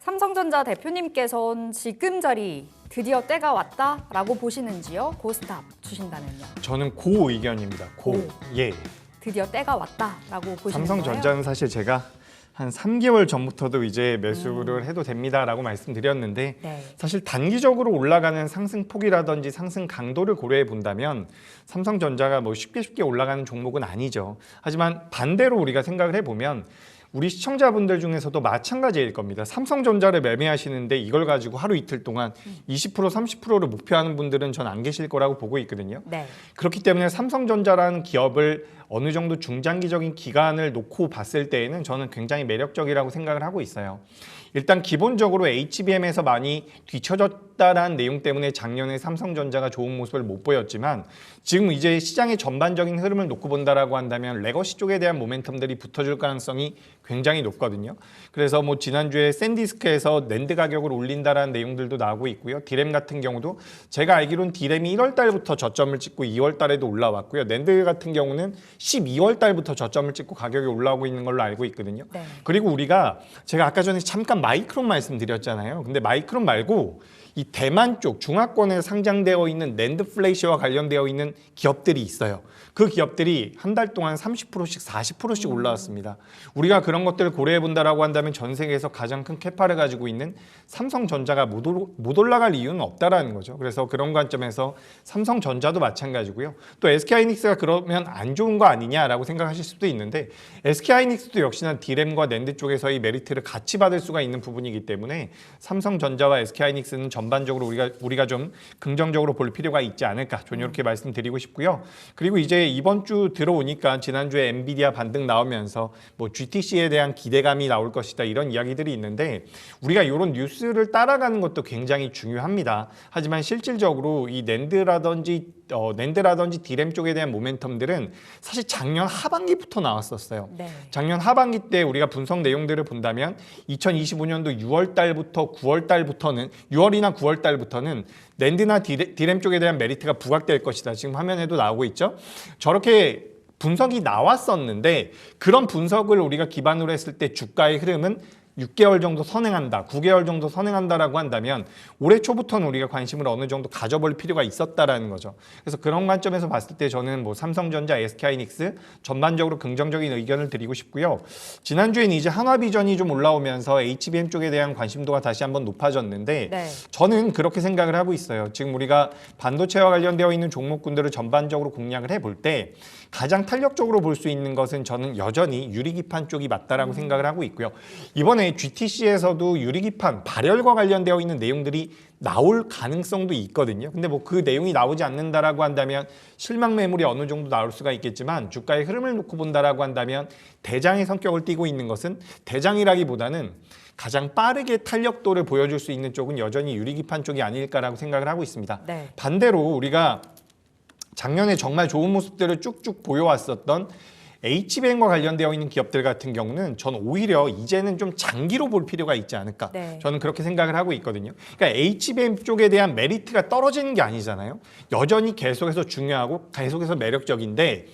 삼성전자 대표님께서는 지금 자리 드디어 때가 왔다라고 보시는지요? 고스탑 주신다면요. 저는 고 의견입니다. 고. 예. 드디어 때가 왔다라고 보시는 삼성전자는 거예요? 사실 제가 한 3개월 전부터도 이제 매수를 해도 됩니다라고 말씀드렸는데 네. 사실 단기적으로 올라가는 상승폭이라든지 상승 강도를 고려해 본다면 삼성전자가 뭐 쉽게 올라가는 종목은 아니죠. 하지만 반대로 우리가 생각을 해보면 우리 시청자분들 중에서도 마찬가지일 겁니다. 삼성전자를 매매하시는데 이걸 가지고 하루 이틀 동안 20% 30%를 목표하는 분들은 전 안 계실 거라고 보고 있거든요. 네. 그렇기 때문에 삼성전자라는 기업을 어느 정도 중장기적인 기간을 놓고 봤을 때에는 저는 굉장히 매력적이라고 생각을 하고 있어요. 일단 기본적으로 HBM에서 많이 뒤처졌다라는 내용 때문에 작년에 삼성전자가 좋은 모습을 못 보였지만 지금 이제 시장의 전반적인 흐름을 놓고 본다라고 한다면 레거시 쪽에 대한 모멘텀들이 붙어줄 가능성이 굉장히 높거든요. 그래서 뭐 지난주에 샌디스크에서 낸드 가격을 올린다라는 내용들도 나오고 있고요. 디램 같은 경우도 제가 알기로는 디램이 1월 달부터 저점을 찍고 2월 달에도 올라왔고요. 낸드 같은 경우는 12월 달부터 저점을 찍고 가격이 올라오고 있는 걸로 알고 있거든요. 네. 그리고 우리가 제가 아까 전에 잠깐 마이크론 말씀드렸잖아요. 근데 마이크론 말고 이 대만 쪽 중화권에 상장되어 있는 낸드 플래시와 관련되어 있는 기업들이 있어요. 그 기업들이 한 달 동안 30%씩 40%씩 올라왔습니다. 우리가 그런 것들을 고려해 본다라고 한다면 전 세계에서 가장 큰 캐파를 가지고 있는 삼성전자가 못 올라갈 이유는 없다라는 거죠. 그래서 그런 관점에서 삼성전자도 마찬가지고요. 또 SK하이닉스가 그러면 안 좋은 거 아니냐라고 생각하실 수도 있는데 SK하이닉스도 역시나 디램과 낸드 쪽에서의 메리트를 같이 받을 수가 있는 부분이기 때문에 삼성전자와 SK하이닉스는 전반적으로 우리가 좀 긍정적으로 볼 필요가 있지 않을까 저는 이렇게 말씀드리고 싶고요. 그리고 이제 이번 주 들어오니까 지난주에 엔비디아 반등 나오면서 뭐 GTC에 대한 기대감이 나올 것이다 이런 이야기들이 있는데 우리가 이런 뉴스를 따라가는 것도 굉장히 중요합니다. 하지만 실질적으로 이 낸드라든지 디램 쪽에 대한 모멘텀들은 사실 작년 하반기부터 나왔었어요. 네. 작년 하반기 때 우리가 분석 내용들을 본다면 2025년도 6월 달부터 9월 달부터는 6월이나 9월 달부터는 낸드나 디램 쪽에 대한 메리트가 부각될 것이다. 지금 화면에도 나오고 있죠. 저렇게 분석이 나왔었는데 그런 분석을 우리가 기반으로 했을 때 주가의 흐름은 6개월 정도 선행한다, 9개월 정도 선행한다라고 한다면 올해 초부터는 우리가 관심을 어느 정도 가져볼 필요가 있었다라는 거죠. 그래서 그런 관점에서 봤을 때 저는 뭐 삼성전자, SK하이닉스 전반적으로 긍정적인 의견을 드리고 싶고요. 지난주에는 이제 한화비전이 좀 올라오면서 HBM 쪽에 대한 관심도가 다시 한번 높아졌는데 네. 저는 그렇게 생각을 하고 있어요. 지금 우리가 반도체와 관련되어 있는 종목군들을 전반적으로 공략을 해볼 때 가장 탄력적으로 볼 수 있는 것은 저는 여전히 유리기판 쪽이 맞다라고 생각을 하고 있고요. 이번에 GTC에서도 유리기판 발열과 관련되어 있는 내용들이 나올 가능성도 있거든요. 근데 뭐 그 내용이 나오지 않는다라고 한다면 실망 매물이 어느 정도 나올 수가 있겠지만 주가의 흐름을 놓고 본다라고 한다면 대장의 성격을 띠고 있는 것은 대장이라기보다는 가장 빠르게 탄력도를 보여줄 수 있는 쪽은 여전히 유리기판 쪽이 아닐까라고 생각을 하고 있습니다. 네. 반대로 우리가 작년에 정말 좋은 모습들을 쭉쭉 보여왔었던 HBM과 관련되어 있는 기업들 같은 경우는 전 오히려 이제는 좀 장기로 볼 필요가 있지 않을까 네. 저는 그렇게 생각을 하고 있거든요. 그러니까 HBM 쪽에 대한 메리트가 떨어지는 게 아니잖아요. 여전히 계속해서 중요하고 계속해서 매력적인데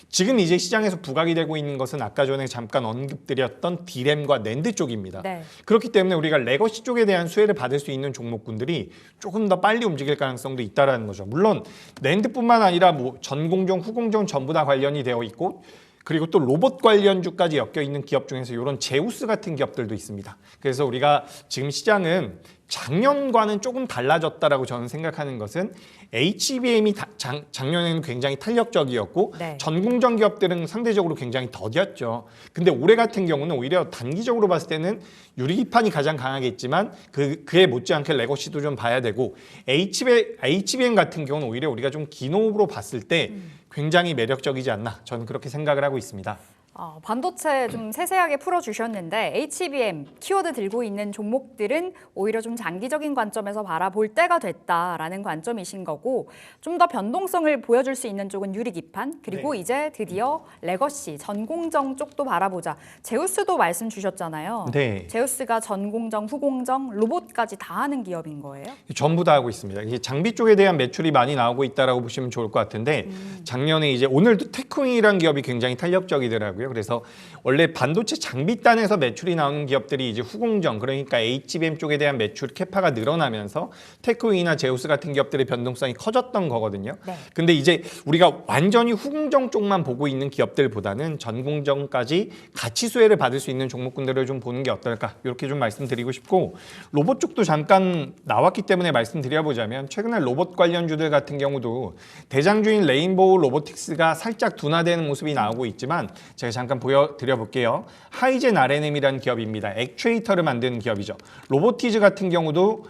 지금 이제 시장에서 부각이 되고 있는 것은 아까 전에 잠깐 언급드렸던 디램과 낸드 쪽입니다. 네. 그렇기 때문에 우리가 레거시 쪽에 대한 수혜를 받을 수 있는 종목군들이 조금 더 빨리 움직일 가능성도 있다는 거죠. 물론 낸드뿐만 아니라 뭐 전공정, 후공정 전부 다 관련이 되어 있고 그리고 또 로봇 관련주까지 엮여 있는 기업 중에서 이런 제우스 같은 기업들도 있습니다. 그래서 우리가 지금 시장은 작년과는 조금 달라졌다라고 저는 생각하는 것은 HBM이 작년에는 굉장히 탄력적이었고 네. 전공정 기업들은 상대적으로 굉장히 더뎠죠. 근데 올해 같은 경우는 오히려 단기적으로 봤을 때는 유리기판이 가장 강하겠지만 그에 못지않게 레거시도 좀 봐야 되고 HBM 같은 경우는 오히려 우리가 좀 긴 호흡으로 봤을 때 굉장히 매력적이지 않나 저는 그렇게 생각을 하고 있습니다. 반도체 좀 세세하게 풀어주셨는데 HBM 키워드 들고 있는 종목들은 오히려 좀 장기적인 관점에서 바라볼 때가 됐다라는 관점이신 거고 좀 더 변동성을 보여줄 수 있는 쪽은 유리기판 그리고 네. 이제 드디어 레거시 전공정 쪽도 바라보자. 제우스도 말씀 주셨잖아요. 네. 제우스가 전공정, 후공정, 로봇까지 다 하는 기업인 거예요? 전부 다 하고 있습니다. 이게 장비 쪽에 대한 매출이 많이 나오고 있다라고 보시면 좋을 것 같은데 작년에 이제 오늘도 테크윙이라는 기업이 굉장히 탄력적이더라고요. 있더라고요. 그래서 원래 반도체 장비단에서 매출이 나오는 기업들이 이제 후공정, 그러니까 HBM 쪽에 대한 매출 캐파가 늘어나면서 테크윈이나 제우스 같은 기업들의 변동성이 커졌던 거거든요. 네. 근데 이제 우리가 완전히 후공정 쪽만 보고 있는 기업들보다는 전공정까지 같이 수혜를 받을 수 있는 종목군들을 좀 보는 게 어떨까, 이렇게 좀 말씀드리고 싶고, 로봇 쪽도 잠깐 나왔기 때문에 말씀드려보자면 최근에 로봇 관련주들 같은 경우도 대장주인 레인보우 로보틱스가 살짝 둔화되는 모습이 나오고 있지만 제가 잠깐 보여드려 볼게요. 하이젠 R&M이라는 기업입니다. 액추에이터를 만드는 기업이죠. 로보티즈 같은 경우도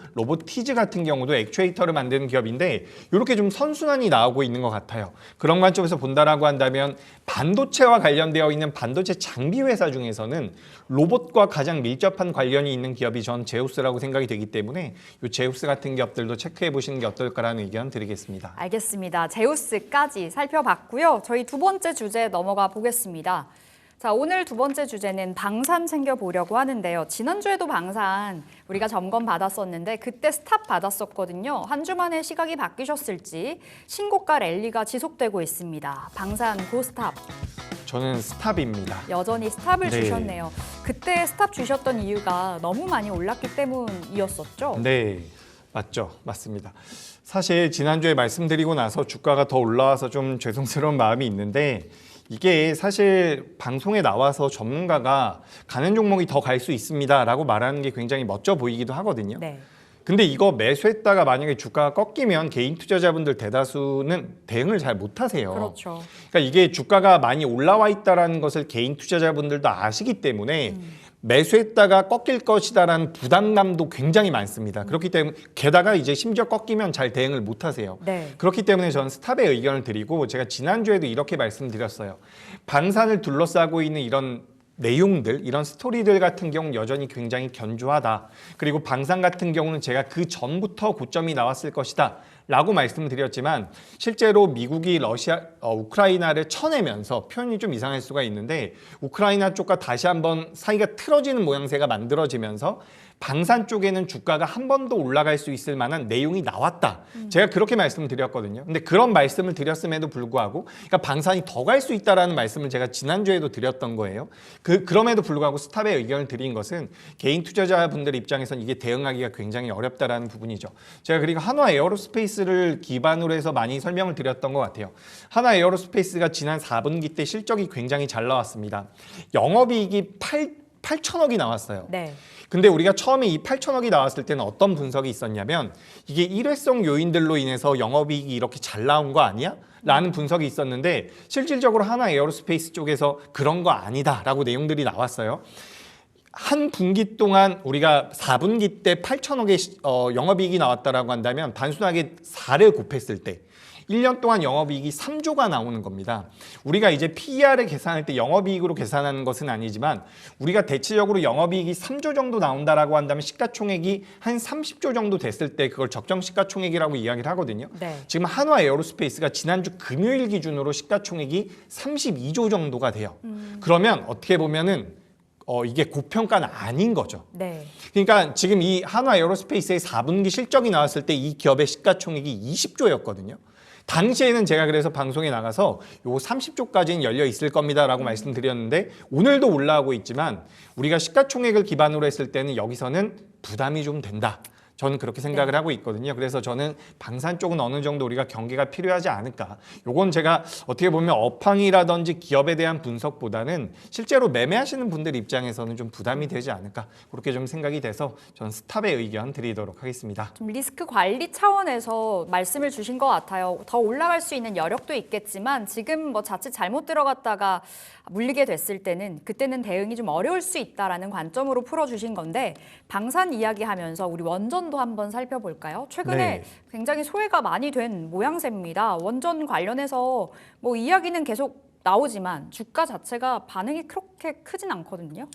액추에이터를 만드는 기업인데 이렇게 좀 선순환이 나오고 있는 것 같아요. 그런 관점에서 본다라고 한다면 반도체와 관련되어 있는 반도체 장비 회사 중에서는 로봇과 가장 밀접한 관련이 있는 기업이 전 제우스라고 생각이 되기 때문에 이 제우스 같은 기업들도 체크해 보시는 게 어떨까라는 의견 드리겠습니다. 알겠습니다. 제우스까지 살펴봤고요. 저희 두 번째 주제 넘어가 보겠습니다. 자, 오늘 두 번째 주제는 방산 챙겨보려고 하는데요. 지난주에도 방산 우리가 점검 받았었는데 그때 스탑 받았었거든요. 한 주 만에 시각이 바뀌셨을지 신고가 랠리가 지속되고 있습니다. 방산 고스탑. 저는 스탑입니다. 여전히 스탑을 네. 주셨네요. 그때 스탑 주셨던 이유가 너무 많이 올랐기 때문이었었죠? 네, 맞죠. 맞습니다. 사실 지난주에 말씀드리고 나서 주가가 더 올라와서 좀 죄송스러운 마음이 있는데 이게 사실 방송에 나와서 전문가가 가는 종목이 더 갈 수 있습니다라고 말하는 게 굉장히 멋져 보이기도 하거든요. 네. 근데 이거 매수했다가 만약에 주가가 꺾이면 개인 투자자분들 대다수는 대응을 잘 못하세요. 그렇죠. 그러니까 이게 주가가 많이 올라와 있다라는 것을 개인 투자자분들도 아시기 때문에 매수했다가 꺾일 것이다라는 부담감도 굉장히 많습니다. 그렇기 때문에 게다가 이제 심지어 꺾이면 잘 대응을 못하세요. 네. 그렇기 때문에 저는 스탑의 의견을 드리고 제가 지난주에도 이렇게 말씀드렸어요. 방산을 둘러싸고 있는 이런 내용들, 이런 스토리들 같은 경우는 여전히 굉장히 견조하다. 그리고 방산 같은 경우는 제가 그 전부터 고점이 나왔을 것이다 라고 말씀드렸지만 실제로 미국이 우크라이나를 쳐내면서, 표현이 좀 이상할 수가 있는데 우크라이나 쪽과 다시 한번 사이가 틀어지는 모양새가 만들어지면서 방산 쪽에는 주가가 한 번 더 올라갈 수 있을 만한 내용이 나왔다. 제가 그렇게 말씀드렸거든요. 근데 그런 말씀을 드렸음에도 불구하고, 그러니까 방산이 더 갈 수 있다라는 말씀을 제가 지난주에도 드렸던 거예요. 그럼에도 불구하고 스탑의 의견을 드린 것은 개인 투자자분들 입장에선 이게 대응하기가 굉장히 어렵다라는 부분이죠. 제가 그리고 한화 에어로스페이스를 기반으로 해서 많이 설명을 드렸던 것 같아요. 한화 에어로스페이스가 지난 4분기 때 실적이 굉장히 잘 나왔습니다. 영업이익이 8천억이 나왔어요. 네. 근데 우리가 처음에 이 8천억이 나왔을 때는 어떤 분석이 있었냐면 이게 일회성 요인들로 인해서 영업이익이 이렇게 잘 나온 거 아니야? 라는 분석이 있었는데 실질적으로 하나 에어로스페이스 쪽에서 그런 거 아니다라고 내용들이 나왔어요. 한 분기 동안 우리가 4분기 때 8천억의 영업이익이 나왔다라고 한다면 단순하게 4를 곱했을 때 1년 동안 영업이익이 3조가 나오는 겁니다. 우리가 이제 PER을 계산할 때 영업이익으로 계산하는 것은 아니지만 우리가 대체적으로 영업이익이 3조 정도 나온다라고 한다면 시가총액이 한 30조 정도 됐을 때 그걸 적정 시가총액이라고 이야기를 하거든요. 네. 지금 한화 에어로스페이스가 지난주 금요일 기준으로 시가총액이 32조 정도가 돼요. 그러면 어떻게 보면은 이게 고평가는 아닌 거죠. 네. 그러니까 지금 이 한화 에어로스페이스의 4분기 실적이 나왔을 때 이 기업의 시가총액이 20조였거든요. 당시에는 제가 그래서 방송에 나가서 요 30조까지는 열려 있을 겁니다라고 말씀드렸는데 오늘도 올라오고 있지만 우리가 시가총액을 기반으로 했을 때는 여기서는 부담이 좀 된다. 저는 그렇게 생각을 하고 있거든요. 그래서 저는 방산 쪽은 어느 정도 우리가 경계가 필요하지 않을까. 요건 제가 어떻게 보면 업황이라든지 기업에 대한 분석보다는 실제로 매매하시는 분들 입장에서는 좀 부담이 되지 않을까. 그렇게 좀 생각이 돼서 저는 스탑의 의견 드리도록 하겠습니다. 좀 리스크 관리 차원에서 말씀을 주신 것 같아요. 더 올라갈 수 있는 여력도 있겠지만 지금 뭐 자칫 잘못 들어갔다가 물리게 됐을 때는 그때는 대응이 좀 어려울 수 있다라는 관점으로 풀어주신 건데 방산 이야기하면서 우리 원전도 한번 살펴볼까요? 최근에 네. 굉장히 소외가 많이 된 모양새입니다. 원전 관련해서 뭐 이야기는 계속 나오지만 주가 자체가 반응이 그렇게 크진 않거든요.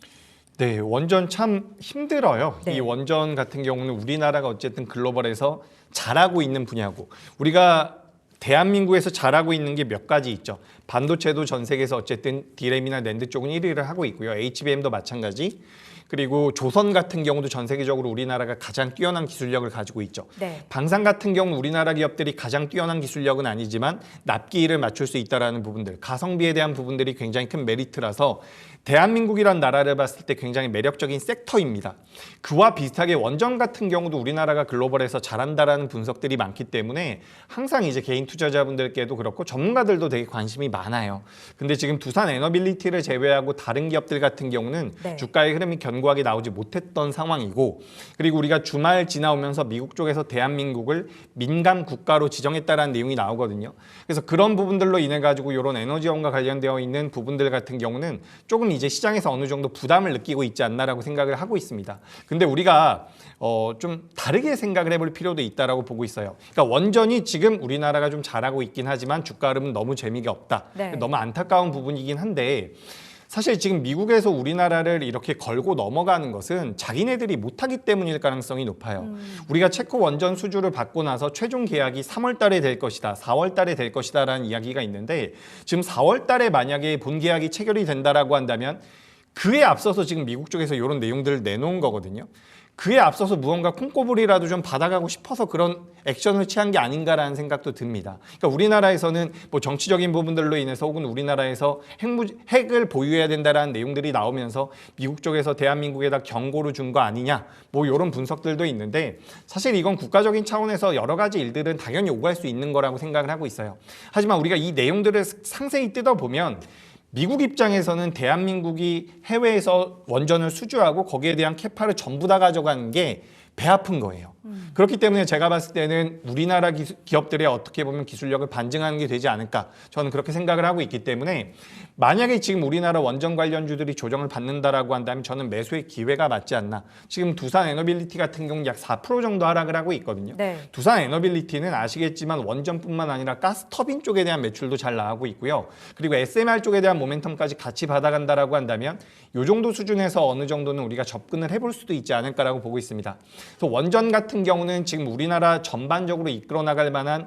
네, 원전 참 힘들어요. 네. 이 원전 같은 경우는 우리나라가 어쨌든 글로벌에서 잘하고 있는 분야고 우리가 대한민국에서 잘하고 있는 게 몇 가지 있죠. 반도체도 전 세계에서 어쨌든 D램이나 낸드 쪽은 1위를 하고 있고요. HBM도 마찬가지. 그리고 조선 같은 경우도 전 세계적으로 우리나라가 가장 뛰어난 기술력을 가지고 있죠. 네. 방산 같은 경우 우리나라 기업들이 가장 뛰어난 기술력은 아니지만 납기를 맞출 수 있다라는 부분들, 가성비에 대한 부분들이 굉장히 큰 메리트라서 대한민국이란 나라를 봤을 때 굉장히 매력적인 섹터입니다. 그와 비슷하게 원전 같은 경우도 우리나라가 글로벌에서 잘한다라는 분석들이 많기 때문에 항상 이제 개인 투자자분들께도 그렇고 전문가들도 되게 관심이 많아요. 근데 지금 두산 에너빌리티를 제외하고 다른 기업들 같은 경우는 네. 주가의 흐름이 견고하게 나오지 못했던 상황이고, 그리고 우리가 주말 지나오면서 미국 쪽에서 대한민국을 민감 국가로 지정했다라는 내용이 나오거든요. 그래서 그런 부분들로 인해 가지고 이런 에너지원과 관련되어 있는 부분들 같은 경우는 조금 이제 시장에서 어느 정도 부담을 느끼고 있지 않나라고 생각을 하고 있습니다. 근데 우리가 좀 다르게 생각을 해볼 필요도 있다라고 보고 있어요. 그러니까 원전이 지금 우리나라가 좀 잘하고 있긴 하지만 주가 흐름은 너무 재미가 없다. 네. 너무 안타까운 부분이긴 한데, 사실 지금 미국에서 우리나라를 이렇게 걸고 넘어가는 것은 자기네들이 못하기 때문일 가능성이 높아요. 우리가 체코 원전 수주를 받고 나서 최종 계약이 3월 달에 될 것이다, 4월 달에 될 것이다 라는 이야기가 있는데, 지금 4월 달에 만약에 본 계약이 체결이 된다라고 한다면 그에 앞서서 지금 미국 쪽에서 이런 내용들을 내놓은 거거든요. 그에 앞서서 무언가 콩고물이라도 좀 받아가고 싶어서 그런 액션을 취한 게 아닌가라는 생각도 듭니다. 그러니까 우리나라에서는 뭐 정치적인 부분들로 인해서 혹은 우리나라에서 핵을 보유해야 된다라는 내용들이 나오면서 미국 쪽에서 대한민국에다 경고를 준 거 아니냐, 뭐 이런 분석들도 있는데, 사실 이건 국가적인 차원에서 여러 가지 일들은 당연히 오갈 수 있는 거라고 생각을 하고 있어요. 하지만 우리가 이 내용들을 상세히 뜯어보면 미국 입장에서는 대한민국이 해외에서 원전을 수주하고 거기에 대한 캐파를 전부 다 가져가는 게 배 아픈 거예요. 그렇기 때문에 제가 봤을 때는 우리나라 기업들의 어떻게 보면 기술력을 반증하는 게 되지 않을까, 저는 그렇게 생각을 하고 있기 때문에 만약에 지금 우리나라 원전 관련주들이 조정을 받는다라고 한다면 저는 매수의 기회가 맞지 않나. 지금 두산 에너빌리티 같은 경우 약 4% 정도 하락을 하고 있거든요. 네. 두산 에너빌리티는 아시겠지만 원전뿐만 아니라 가스 터빈 쪽에 대한 매출도 잘 나가고 있고요. 그리고 SMR 쪽에 대한 모멘텀까지 같이 받아간다라고 한다면 이 정도 수준에서 어느 정도는 우리가 접근을 해볼 수도 있지 않을까라고 보고 있습니다. 그래서 원전 같은 경우는 지금 우리나라 전반적으로 이끌어 나갈 만한,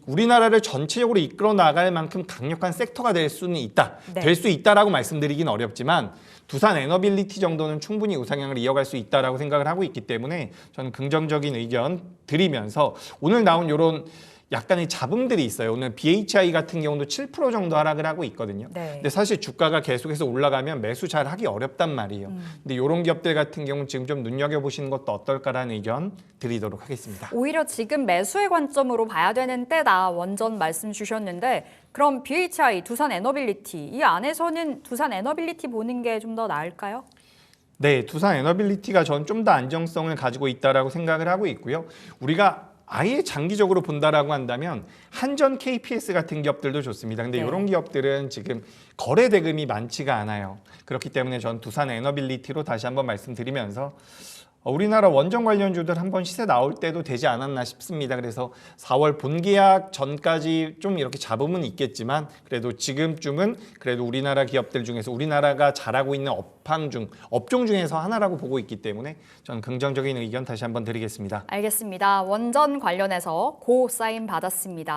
우리나라를 전체적으로 이끌어 나갈 만큼 강력한 섹터가 될 수는 있다. 네. 될 수 있다라고 말씀드리긴 어렵지만 두산 에너빌리티 정도는 충분히 우상향을 이어갈 수 있다라고 생각을 하고 있기 때문에 저는 긍정적인 의견 드리면서, 오늘 나온 이런 약간의 잡음들이 있어요. 오늘 BHI 같은 경우도 7% 정도 하락을 하고 있거든요. 네. 근데 사실 주가가 계속해서 올라가면 매수 잘 하기 어렵단 말이에요. 근데 이런 기업들 같은 경우는 지금 좀 눈여겨보시는 것도 어떨까라는 의견 드리도록 하겠습니다. 오히려 지금 매수의 관점으로 봐야 되는 때다, 원전 말씀 주셨는데, 그럼 BHI, 두산 에너빌리티 이 안에서는 두산 에너빌리티 보는 게 좀 더 나을까요? 네, 두산 에너빌리티가 전 좀 더 안정성을 가지고 있다라고 생각을 하고 있고요. 우리가 아예 장기적으로 본다라고 한다면 한전 KPS 같은 기업들도 좋습니다. 근데 네. 이런 기업들은 지금 거래 대금이 많지가 않아요. 그렇기 때문에 전 두산 에너빌리티로 다시 한번 말씀드리면서 우리나라 원전 관련주들 한번 시세 나올 때도 되지 않았나 싶습니다. 그래서 4월 본계약 전까지 좀 이렇게 잡음은 있겠지만 그래도 지금쯤은 그래도 우리나라 기업들 중에서 우리나라가 잘하고 있는 업종 중에서 하나라고 보고 있기 때문에 저는 긍정적인 의견 다시 한번 드리겠습니다. 알겠습니다. 원전 관련해서 고 사인 받았습니다.